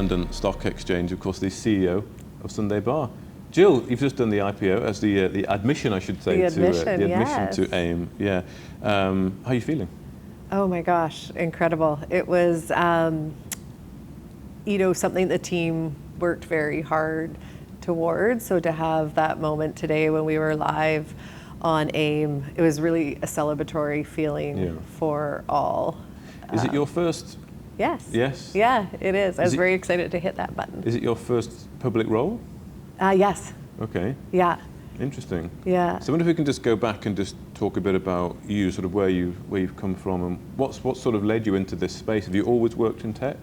London Stock Exchange, of course, the CEO of Sunday Bar. Jill, you've just done the IPO as the admission, I should say, the admission yes. To AIM. Yeah. How are you feeling? Oh my gosh, incredible! It was, something the team worked very hard towards. So to have that moment today when we were live on AIM, it was really a celebratory feeling for all. Is it your first? Yes. Yes? Yeah, it is. I was very excited to hit that button. Is it your first public role? Yes. Okay. Yeah. Interesting. Yeah. So I wonder if we can just go back and just talk a bit about you, sort of where you've come from, and what sort of led you into this space. Have you always worked in tech?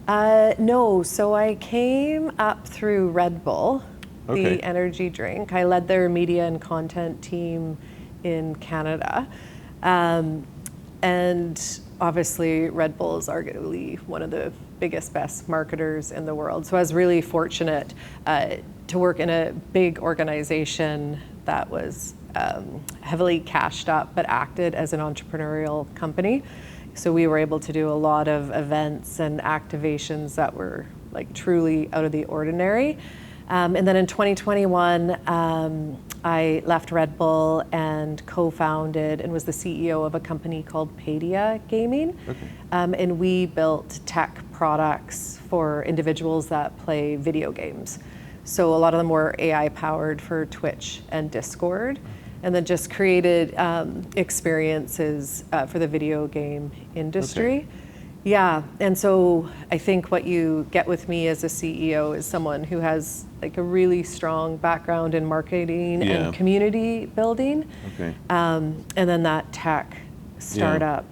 No. So I came up through Red Bull, the energy drink. I led their media and content team in Canada. And obviously Red Bull is arguably one of the biggest, best marketers in the world. So I was really fortunate to work in a big organization that was heavily cashed up but acted as an entrepreneurial company. So we were able to do a lot of events and activations that were like truly out of the ordinary. And then in 2021, I left Red Bull and co-founded and was the CEO of a company called Padia Gaming. And we built tech products for individuals that play video games. So a lot of them were AI powered for Twitch and Discord, and then just created experiences for the video game industry. Yeah, and so I think what you get with me as a CEO is someone who has like a really strong background in marketing and community building, and then that tech startup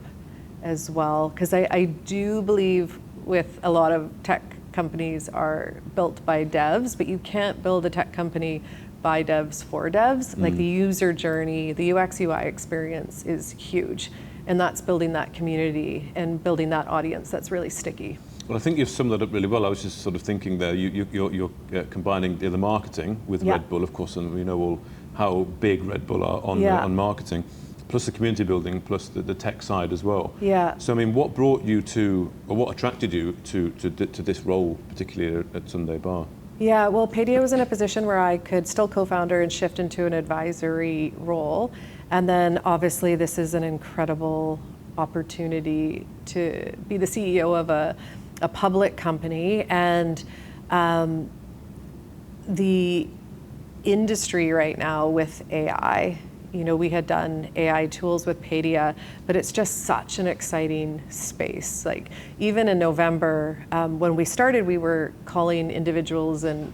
as well. Because I do believe with a lot of tech companies are built by devs, but you can't build a tech company by devs for devs. Like the user journey, the UX UI experience is huge. And that's building that community and building that audience that's really sticky. Well, I think you've summed that up really well. I was just sort of thinking there, you're combining the marketing with Red Bull, of course, and we know all how big Red Bull are on marketing, plus the community building, plus the tech side as well. Yeah. So I mean, what brought you to, or what attracted you to this role, particularly at Sunday Bar? Yeah, well, Padia was in a position where I could still co-founder and shift into an advisory role. And then obviously this is an incredible opportunity to be the CEO of a public company, and the industry right now with AI, we had done AI tools with Padia, but it's just such an exciting space. Like even in November, when we started, we were calling individuals and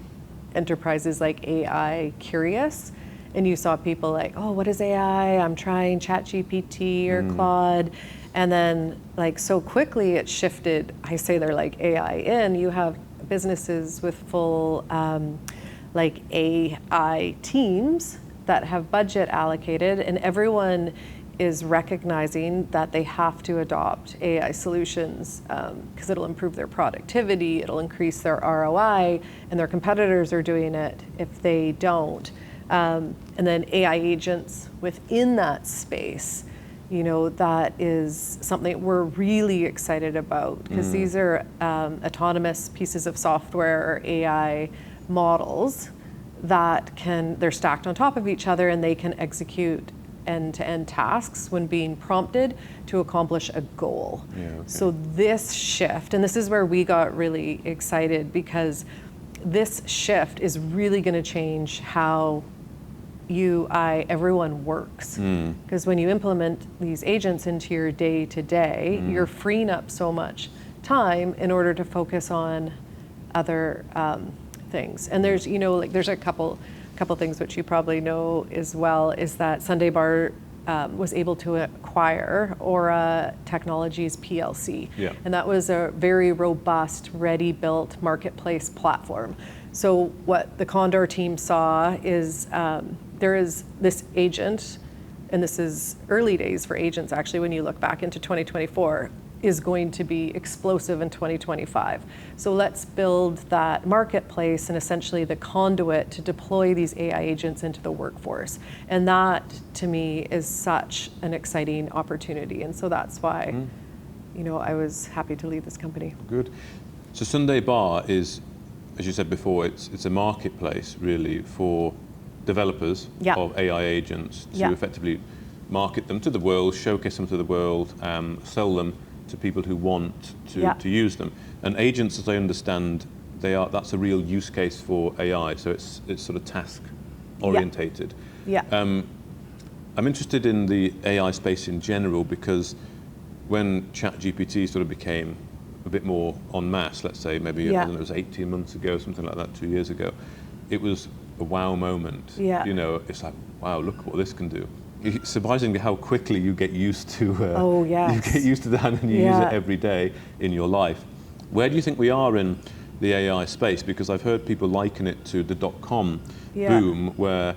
enterprises like AI curious. And you saw people like, oh, what is AI? I'm trying ChatGPT or Claude. And then like so quickly it shifted. I say they're like AI in. You have businesses with full like AI teams that have budget allocated, and everyone is recognizing that they have to adopt AI solutions because it'll improve their productivity, it'll increase their ROI, and their competitors are doing it if they don't. And then AI agents within that space, that is something we're really excited about, because these are autonomous pieces of software or AI models that they're stacked on top of each other, and they can execute end-to-end tasks when being prompted to accomplish a goal. So this shift, and this is where we got really excited, because this shift is really going to change how everyone works. Because when you implement these agents into your day-to-day, you're freeing up so much time in order to focus on other things. And there's, there's a couple things which you probably know as well, is that Sunday Bar was able to acquire Aura Technologies PLC. And that was a very robust, ready-built marketplace platform. So what the Condor team saw is there is this agent, and this is early days for agents actually when you look back into 2024, is going to be explosive in 2025. So let's build that marketplace and essentially the conduit to deploy these AI agents into the workforce. And that, to me, is such an exciting opportunity. And so that's why, I was happy to lead this company. Good. So Sunday Bar is, as you said before, it's a marketplace really for developers of AI agents to effectively market them to the world, showcase them to the world, sell them to people who want to use them. And agents, as I understand, that's a real use case for AI. So it's sort of task orientated. I'm interested in the AI space in general because when ChatGPT sort of became a bit more en masse, let's say maybe I don't know, it was 18 months ago, something like that, 2 years ago, it was a wow moment. You know, it's like, wow, look what this can do. It's surprisingly how quickly you get used to you get used to that and you use it every day in your life. Where do you think we are in the AI space? Because I've heard people liken it to the .com boom, where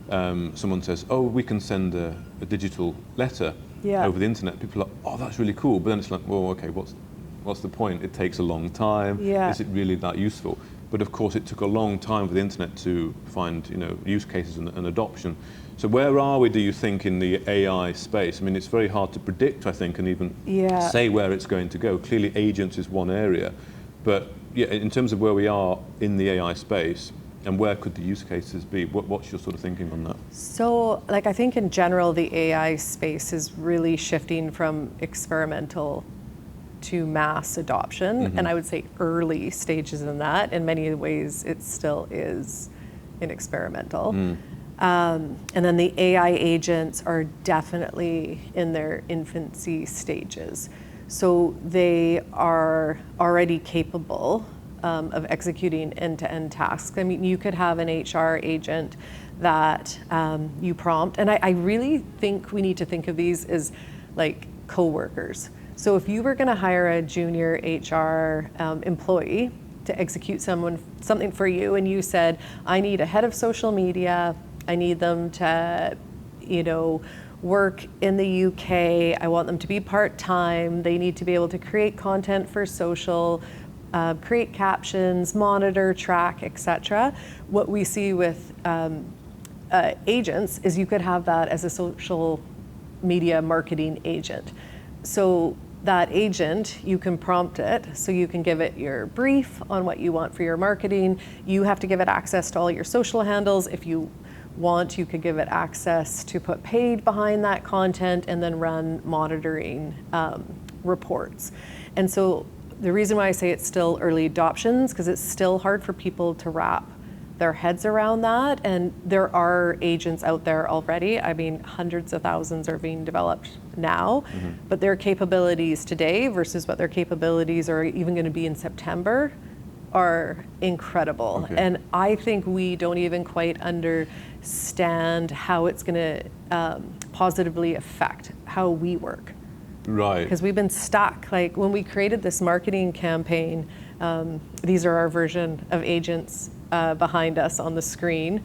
someone says, oh, we can send a digital letter over the internet. People are like, oh, that's really cool. But then it's like, well, okay, what's the point? It takes a long time. Is it really that useful? But of course, it took a long time for the internet to find, use cases and adoption. So where are we, do you think, in the AI space? I mean, it's very hard to predict, I think, and even say where it's going to go. Clearly, agents is one area. But in terms of where we are in the AI space, and where could the use cases be? What's your sort of thinking on that? So, I think in general, the AI space is really shifting from experimental to mass adoption, and I would say early stages in that. In many ways, it still is in experimental. And then the AI agents are definitely in their infancy stages. So they are already capable of executing end-to-end tasks. I mean, you could have an HR agent that you prompt, and I really think we need to think of these as like co-workers. So if you were going to hire a junior HR employee to execute something for you, and you said, I need a head of social media, I need them to, work in the UK, I want them to be part-time, they need to be able to create content for social, create captions, monitor, track, etc. What we see with agents is you could have that as a social media marketing agent. So that agent, you can prompt it, so you can give it your brief on what you want for your marketing. You have to give it access to all your social handles. If you want, you could give it access to put paid behind that content and then run monitoring reports. And so the reason why I say it's still early adoptions, because it's still hard for people to wrap their heads around that. And there are agents out there already. I mean, hundreds of thousands are being developed now, but their capabilities today versus what their capabilities are even going to be in September are incredible. And I think we don't even quite understand how it's going to positively affect how we work. Right. Because we've been stuck. Like when we created this marketing campaign, these are our version of agents behind us on the screen.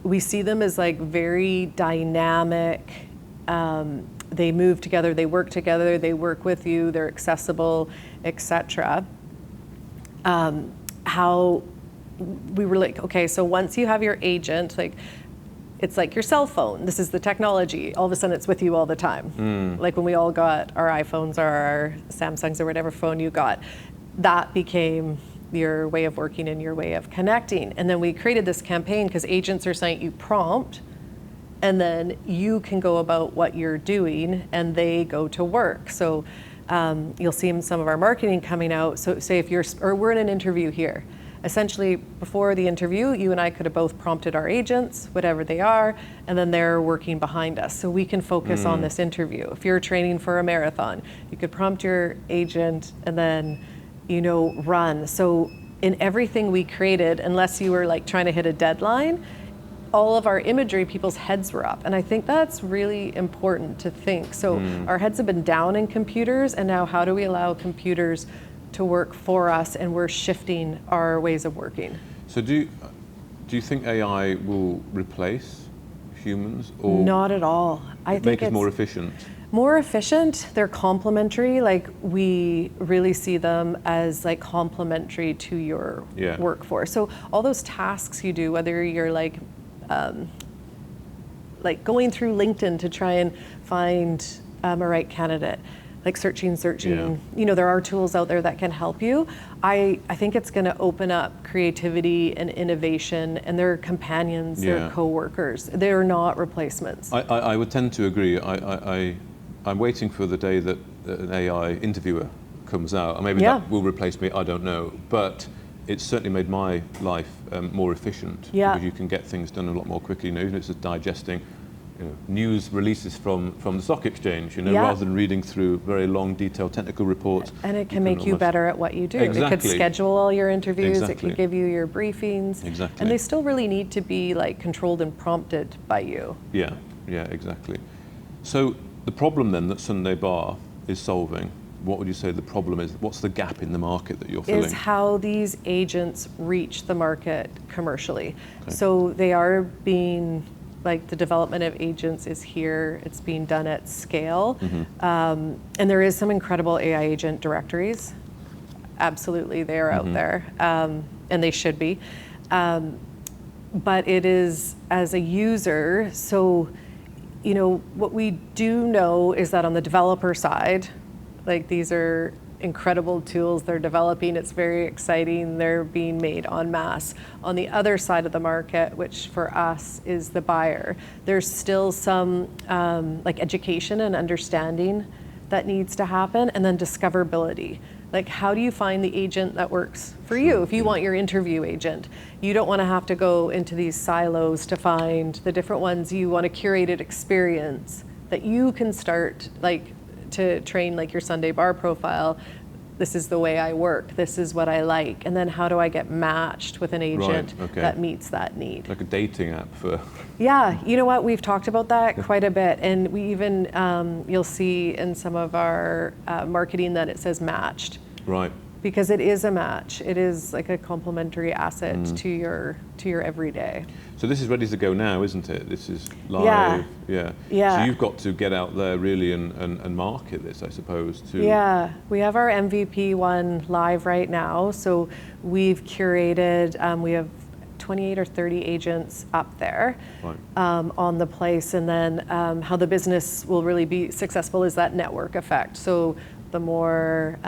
We see them as like very dynamic. They move together, they work together, they work with you, they're accessible, etc. How we were like, okay, so once you have your agent, like it's like your cell phone. This is the technology. All of a sudden it's with you all the time. Like when we all got our iPhones or our Samsungs or whatever phone you got, that became your way of working and your way of connecting. And then we created this campaign because agents are saying you prompt and then you can go about what you're doing and they go to work. So you'll see in some of our marketing coming out. So say if we're in an interview here, essentially before the interview, you and I could have both prompted our agents, whatever they are, and then they're working behind us. So we can focus on this interview. If you're training for a marathon, you could prompt your agent and then, run. So in everything we created, unless you were like trying to hit a deadline, all of our imagery, people's heads were up. And I think that's really important to think. So our heads have been down in computers, and now how do we allow computers to work for us, and we're shifting our ways of working. So do you think AI will replace humans, or not at all? I think make us more efficient? More efficient. They're complementary. Like we really see them as like complementary to your workforce. So all those tasks you do, whether you're like going through LinkedIn to try and find a right candidate, like searching. Yeah. You know, there are tools out there that can help you. I think it's going to open up creativity and innovation, and they're companions, they're co-workers. They're not replacements. I would tend to agree. I'm waiting for the day that an AI interviewer comes out, and maybe that will replace me, I don't know. But it's certainly made my life more efficient, because you can get things done a lot more quickly. You know, even if it's just digesting news releases from the stock exchange, rather than reading through very long, detailed technical reports. And it can make you better at what you do. Exactly. It could schedule all your interviews, it could give you your briefings. Exactly. And they still really need to be like controlled and prompted by you. Yeah, exactly. So the problem then that Sunday Bar is solving, what would you say the problem is? What's the gap in the market that you're filling? Is how these agents reach the market commercially. Okay. So they are being, like the development of agents is here, it's being done at scale. And there is some incredible AI agent directories. Absolutely, they are out there, and they should be. But it is, as a user, so, what we do know is that on the developer side, like these are incredible tools they're developing, it's very exciting, they're being made en masse. On the other side of the market, which for us is the buyer, there's still some like education and understanding that needs to happen, and then discoverability. Like, how do you find the agent that works for you? If you want your interview agent, you don't want to have to go into these silos to find the different ones. You want a curated experience that you can start, like, to train like your Sunday Bar profile. This is the way I work, this is what I like, and then how do I get matched with an agent that meets that need? Like a dating app for... Yeah, you know what, we've talked about that quite a bit, and we even, you'll see in some of our marketing that it says matched. Right. Because it is a match. It is like a complementary asset to your everyday. So this is ready to go now, isn't it? This is live. Yeah. So you've got to get out there really and market this, I suppose, too. Yeah, we have our MVP one live right now. So we've curated, we have 28 or 30 agents up there on the place. And then how the business will really be successful is that network effect. So the more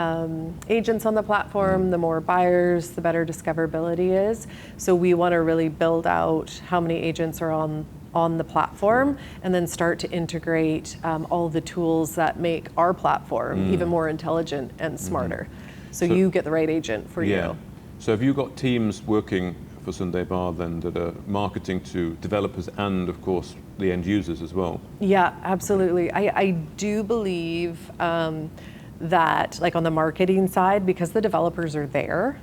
agents on the platform, the more buyers, the better discoverability is. So we want to really build out how many agents are on the platform, and then start to integrate all the tools that make our platform even more intelligent and smarter. So you get the right agent for you. So have you got teams working for Sunday Bar then that are marketing to developers and, of course, the end users as well? Yeah, absolutely. I do believe that, like on the marketing side, because the developers are there,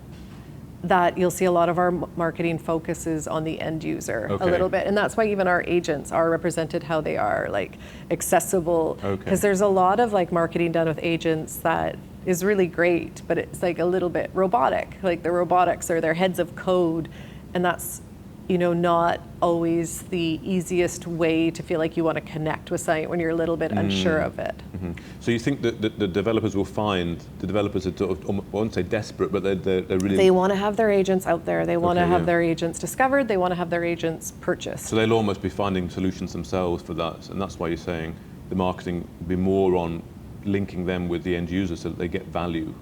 that you'll see a lot of our marketing focuses on the end user a little bit. And that's why even our agents are represented how they are, like accessible. Because there's a lot of like marketing done with agents that is really great, but it's like a little bit robotic. Like the robotics are their heads of code, and that's not always the easiest way to feel like you want to connect with something when you're a little bit unsure of it. So you think that the developers will find, the developers are, I won't say desperate, but they're really... They want to have their agents out there. They want to have their agents discovered. They want to have their agents purchased. So they'll almost be finding solutions themselves for that. And that's why you're saying the marketing will be more on linking them with the end user so that they get value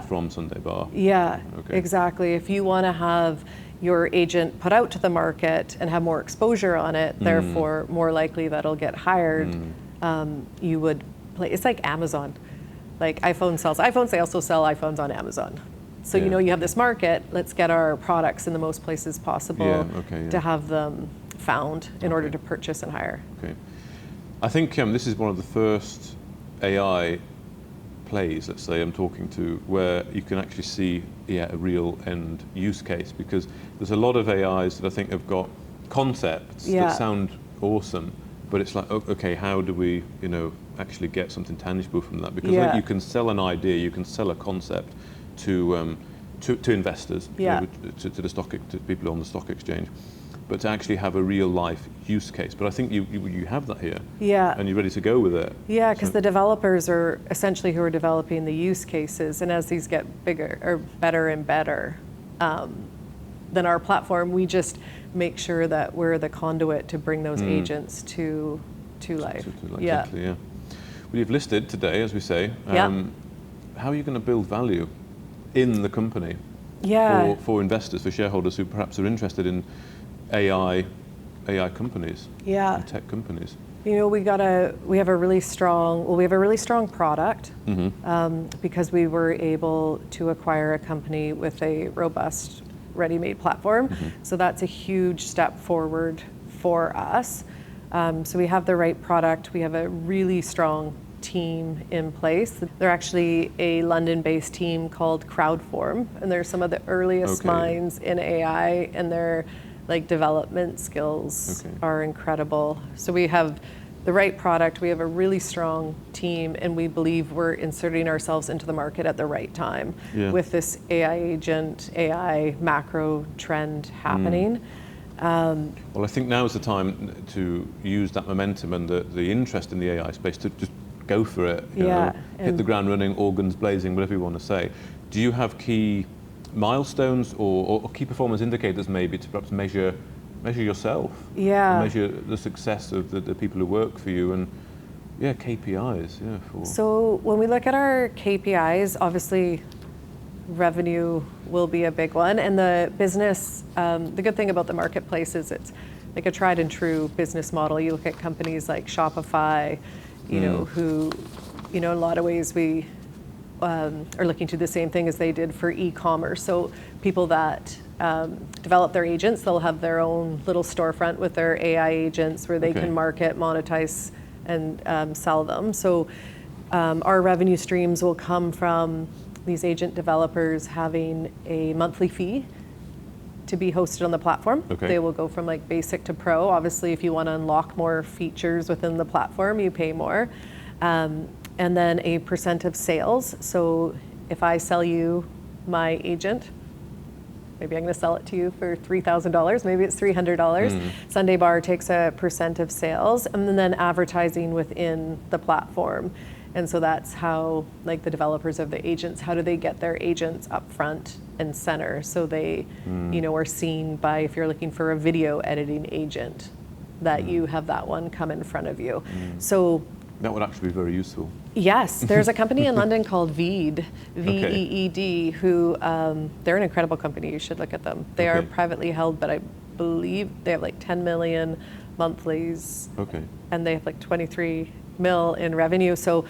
from Sunday Bar. Yeah, exactly. If you want to have your agent put out to the market and have more exposure on it, therefore more likely that it'll get hired, you would play. It's like Amazon. Like iPhone sells iPhones, they also sell iPhones on Amazon. So you have this market, let's get our products in the most places possible to have them found in order to purchase and hire. I think this is one of the first AI plays, let's say, I'm talking to, where you can actually see a real end use case, because there's a lot of AIs that I think have got concepts that sound awesome, but it's like, okay, how do we actually get something tangible from that? Because you can sell an idea, you can sell a concept to investors, to to people on the stock exchange, but to actually have a real life use case. But I think you have that here. And you're ready to go with it. Yeah, because the developers are essentially who are developing the use cases, and as these get bigger or better and better than our platform, we just make sure that we're the conduit to bring those agents to life. Exactly, you've listed today, as we say. How are you going to build value in the company for investors, for shareholders who perhaps are interested in AI companies, and tech companies? We have a really strong product because we were able to acquire a company with a robust, ready-made platform. So that's a huge step forward for us. So we have the right product. We have a really strong team in place. They're actually a London-based team called Crowdform, and they're some of the earliest minds in AI, and their development skills are incredible. So we have the right product, we have a really strong team, and we believe we're inserting ourselves into the market at the right time with this AI agent, AI macro trend happening. Well, I think now is the time to use that momentum and the interest in the AI space to just go for it, hit the ground running, all guns blazing, whatever you want to say. Do you have key milestones or key performance indicators maybe to perhaps measure yourself? Measure the success of the people who work for you, and KPIs. So when we look at our KPIs, obviously revenue will be a big one, and the business, the good thing about the marketplace is it's like a tried and true business model. You look at companies like Shopify, who, in a lot of ways we are looking to the same thing as they did for e-commerce. So people that develop their agents, they'll have their own little storefront with their AI agents where they can market, monetize, and sell them. So our revenue streams will come from these agent developers having a monthly fee to be hosted on the platform. They will go from basic to pro. Obviously, if you want to unlock more features within the platform, you pay more. And then a % of sales. So if I sell you my agent, maybe I'm going to sell it to you for $3,000, maybe it's $300. Sunday Bar takes a % of sales, and then advertising within the platform. And so that's how, the developers of the agents, how do they get their agents up front and center? So they, are seen by, if you're looking for a video editing agent, that you have that one come in front of you. So that would actually be very useful. Yes, there's a company in London called Veed, VEED, who, they're an incredible company. You should look at them. They are privately held, but I believe they have 10 million monthlies. And they have 23 mil in revenue. So,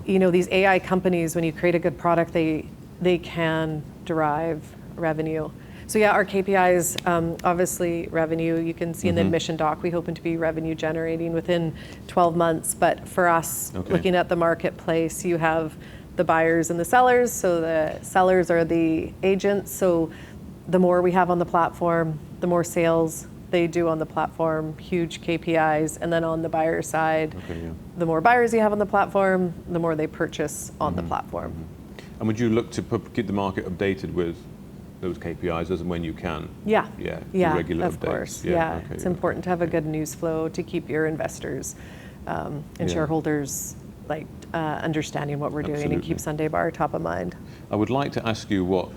these AI companies, when you create a good product, they can derive revenue. So our KPIs, obviously revenue, you can see in the admission doc, we hoping to be revenue generating within 12 months. But for us, looking at the marketplace, you have the buyers and the sellers. So the sellers are the agents. So the more we have on the platform, the more sales they do on the platform, huge KPIs. And then on the buyer side, the more buyers you have on the platform, the more they purchase on the platform. And would you look to keep the market updated with those KPIs as and when you can? Regular of updates. Course. It's important to have a good news flow to keep your investors and shareholders understanding what we're doing, and keep Sunday Bar top of mind. I would like to ask you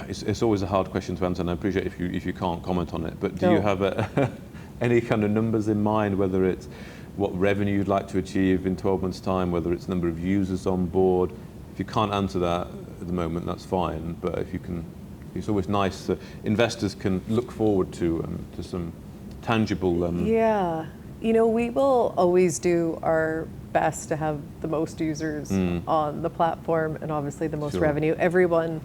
it's always a hard question to answer, and I appreciate if you can't comment on it, but do you have any kind of numbers in mind, whether it's what revenue you'd like to achieve in 12 months' time, whether it's number of users on board? If you can't answer that at the moment, that's fine, but if you can, it's always nice that investors can look forward to some tangible... we will always do our best to have the most users on the platform, and obviously the most revenue. Everyone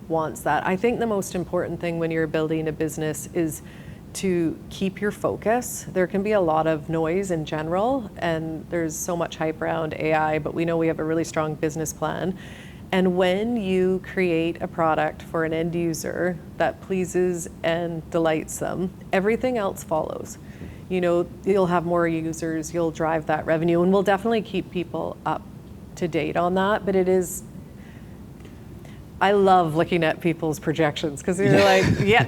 wants that. I think the most important thing when you're building a business is to keep your focus. There can be a lot of noise in general, and there's so much hype around AI, but we know we have a really strong business plan. And when you create a product for an end user that pleases and delights them, everything else follows. You'll have more users, you'll drive that revenue, and we'll definitely keep people up to date on that. But I love looking at people's projections, because you're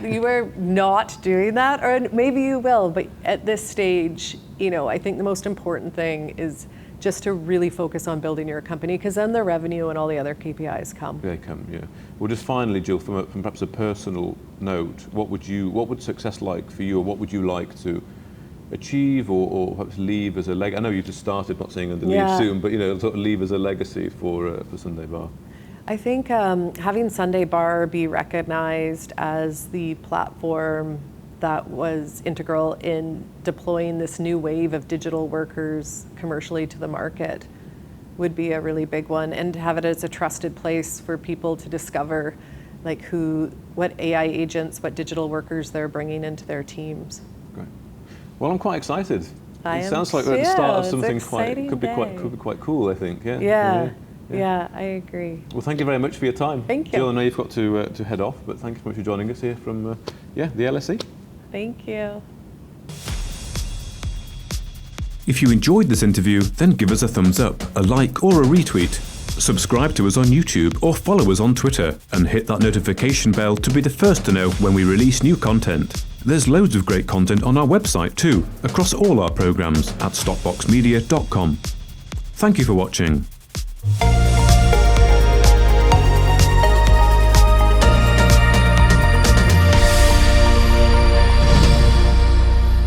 you are not doing that, or maybe you will, but at this stage, I think the most important thing is just to really focus on building your company, because then the revenue and all the other KPIs come. They come, Well, just finally, Jill, from perhaps a personal note, what would success like for you, or what would you like to achieve or perhaps leave as a legacy? I know you just started, not saying going to leave soon, but sort of leave as a legacy for Sunday Bar. I think having Sunday Bar be recognized as the platform that was integral in deploying this new wave of digital workers commercially to the market would be a really big one, and to have it as a trusted place for people to discover like what AI agents, what digital workers they're bringing into their teams. Great. Well, I'm quite excited. It sounds like we're at the start of something could be quite cool, I think. Yeah, I agree. Well, thank you very much for your time. Thank you. Jill, I know you've got to head off, but thank you so much for joining us here from the LSE. Thank you. If you enjoyed this interview, then give us a thumbs up, a like or a retweet. Subscribe to us on YouTube or follow us on Twitter and hit that notification bell to be the first to know when we release new content. There's loads of great content on our website too, across all our programs at stockboxmedia.com. Thank you for watching.